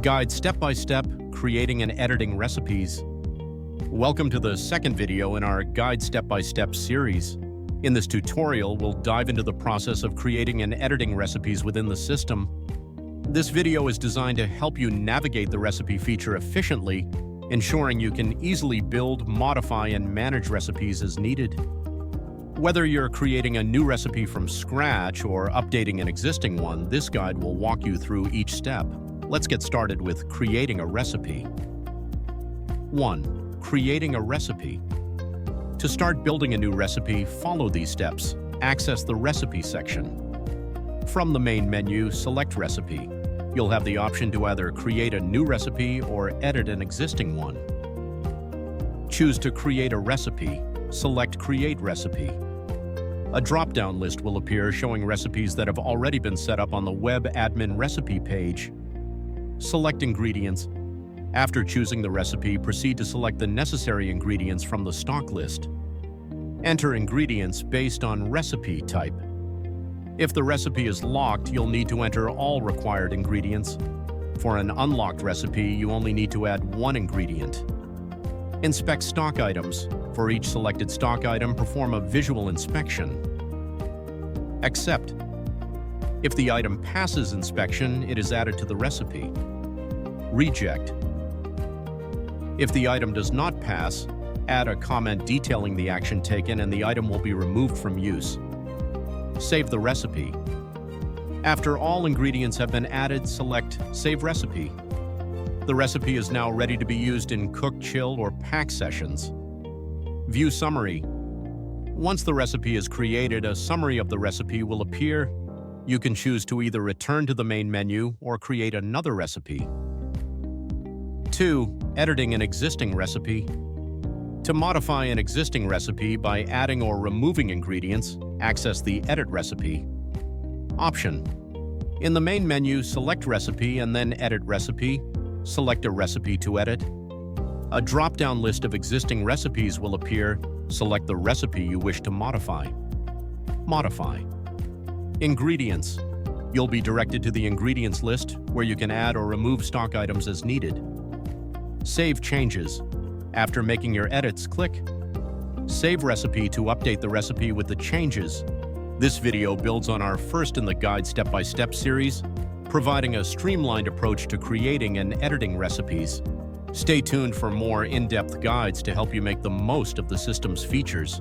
Guide step-by-step creating and editing recipes. Welcome to the second video in our Guide step-by-step series. In this tutorial, we'll dive into the process of creating and editing recipes within the system. This video is designed to help you navigate the recipe feature efficiently, ensuring you can easily build, modify, and manage recipes as needed. Whether you're creating a new recipe from scratch or updating an existing one, this guide will walk you through each step. Let's get started with creating a recipe. 1. Creating a recipe. To start building a new recipe, follow these steps. Access the Recipe section. From the main menu, select Recipe. You'll have the option to either create a new recipe or edit an existing one. Choose to create a recipe. Select Create Recipe. A drop-down list will appear showing recipes that have already been set up on the Web Admin Recipe page. Select Ingredients. After choosing the recipe, proceed to select the necessary ingredients from the stock list. Enter ingredients based on recipe type. If the recipe is locked, you'll need to enter all required ingredients. For an unlocked recipe, you only need to add one ingredient. Inspect stock items. For each selected stock item, perform a visual inspection. Accept. If the item passes inspection, it is added to the recipe. Reject. If the item does not pass, add a comment detailing the action taken and the item will be removed from use. Save the recipe. After all ingredients have been added, select Save Recipe. The recipe is now ready to be used in cook, chill, or pack sessions. View Summary. Once the recipe is created, a summary of the recipe will appear. You can choose to either return to the main menu or create another recipe. 2. Editing an existing recipe. To modify an existing recipe by adding or removing ingredients, access the Edit Recipe option. In the main menu, select Recipe and then Edit Recipe. Select a recipe to edit. A drop-down list of existing recipes will appear. Select the recipe you wish to modify. Modify. Ingredients. You'll be directed to the ingredients list, where you can add or remove stock items as needed. Save changes. After making your edits, click Save Recipe to update the recipe with the changes. This video builds on our first in the Guide step-by-step series, providing a streamlined approach to creating and editing recipes. Stay tuned for more in-depth guides to help you make the most of the system's features.